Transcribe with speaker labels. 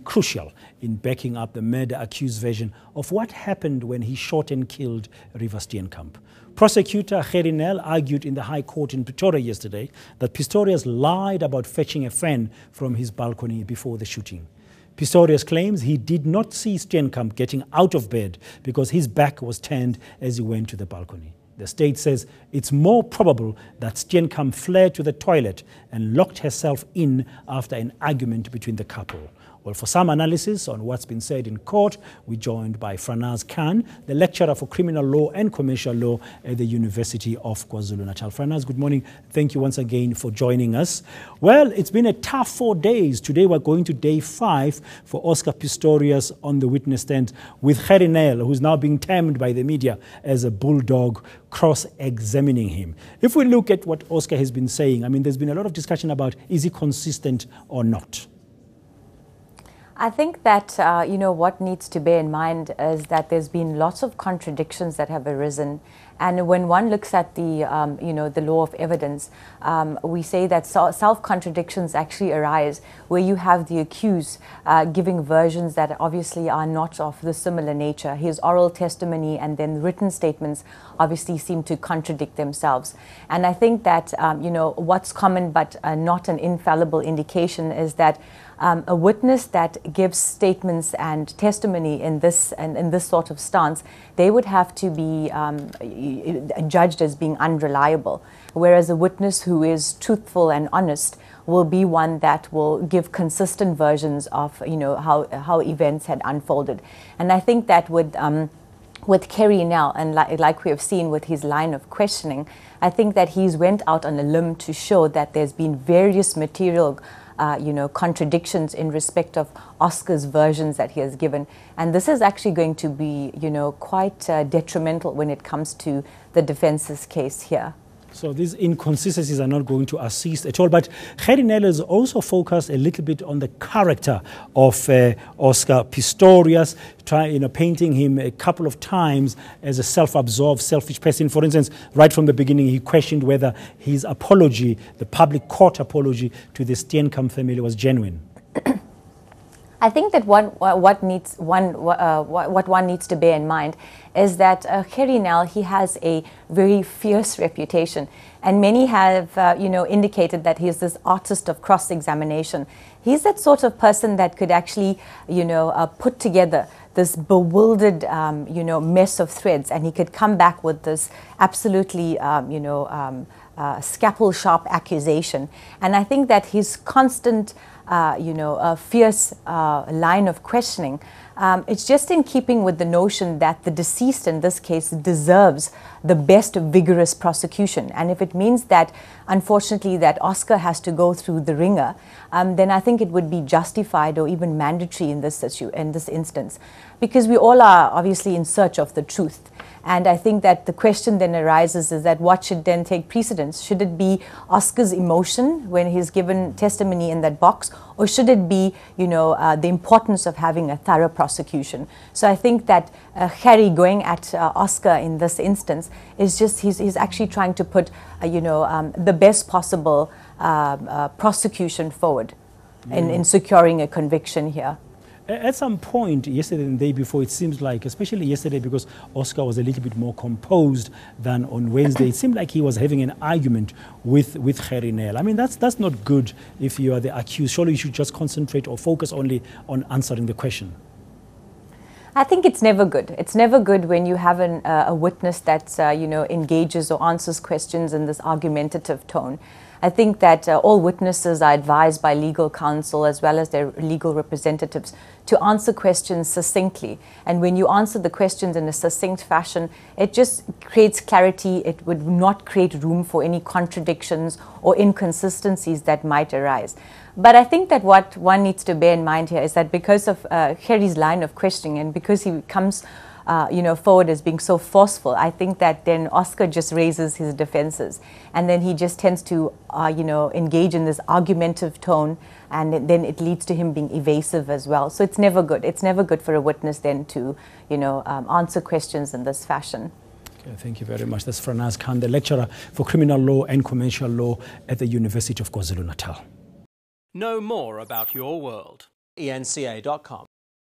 Speaker 1: crucial in backing up the murder-accused version of what happened when he shot and killed River Steenkamp. Prosecutor Gerrie Nel argued in the High Court in Pretoria yesterday that Pistorius lied about fetching a friend from his balcony before the shooting. Pistorius claims he did not see Steenkamp getting out of bed because his back was turned as he went to the balcony. The state says it's more probable that Steenkamp fled to the toilet and locked herself in after an argument between the couple. Well, for some analysis on what's been said in court, we're joined by Franaaz Khan, the lecturer for criminal law and commercial law at the University of Kwa-Zulu Natal. Franaaz, good morning. Thank you once again for joining us. Well, it's been a tough 4 days. Today we're going to day 5 for Oscar Pistorius on the witness stand with Gerrie Nel, who's now being termed by the media as a bulldog, cross-examining him. If we look at what Oscar has been saying, I mean, there's been a lot of discussion about is he consistent or not?
Speaker 2: I think that, what needs to bear in mind is that there's been lots of contradictions that have arisen. And when one looks at the, the law of evidence, we say that self-contradictions actually arise where you have the accused giving versions that obviously are not of the similar nature. His oral testimony and then written statements obviously seem to contradict themselves. And I think that, what's common but not an infallible indication is that a witness that gives statements and testimony in this sort of stance, they would have to be judged as being unreliable, whereas a witness who is truthful and honest will be one that will give consistent versions of how events had unfolded. And I think that with Gerrie Nel, and like we have seen with his line of questioning, I think that he's went out on a limb to show that there's been various material contradictions in respect of Oscar's versions that he has given. And this is actually going to be, quite detrimental when it comes to the defense's case here.
Speaker 1: So these inconsistencies are not going to assist at all. But Gerrie Nel has also focused a little bit on the character of Oscar Pistorius, painting him a couple of times as a self-absorbed, selfish person. For instance, right from the beginning, he questioned whether his apology, the public court apology to the Steenkamp family, was genuine.
Speaker 2: I think that what one needs to bear in mind is that Gerrie Nel, he has a very fierce reputation, and many have indicated that he's this artist of cross-examination. He's that sort of person that could actually put together this bewildered mess of threads, and he could come back with this absolutely scalpel-sharp accusation. And I think that his constant a fierce line of questioning, it's just in keeping with the notion that the deceased in this case deserves the best vigorous prosecution. And if it means that, unfortunately, that Oscar has to go through the ringer, then I think it would be justified or even mandatory in this instance, because we all are obviously in search of the truth. And I think that the question then arises is that what should then take precedence? Should it be Oscar's emotion when he's given testimony in that box, or should it be, the importance of having a thorough prosecution? So I think that Gerrie going at Oscar in this instance is just, he's actually trying to put, the best possible prosecution forward in securing a conviction here.
Speaker 1: At some point yesterday and the day before, it seems like, especially yesterday because Oscar was a little bit more composed than on Wednesday, it seemed like he was having an argument with Gerrie Nel. I mean, that's not good if you are the accused. Surely you should just concentrate or focus only on answering the question.
Speaker 2: I think it's never good. It's never good when you have a witness that engages or answers questions in this argumentative tone. I think that all witnesses are advised by legal counsel as well as their legal representatives to answer questions succinctly. And when you answer the questions in a succinct fashion, it just creates clarity. It would not create room for any contradictions or inconsistencies that might arise. But I think that what one needs to bear in mind here is that because of Gerrie's line of questioning and because he comes forward as being so forceful, I think that then Oscar just raises his defenses, and then he just tends to, engage in this argumentative tone, and then it leads to him being evasive as well. So it's never good. It's never good for a witness then to, answer questions in this fashion.
Speaker 1: Okay, thank you very much. That's Franaaz Khan, the lecturer for criminal law and commercial law at the University of Kwa-Zulu Natal.
Speaker 3: Know more about your world. eNCA.com.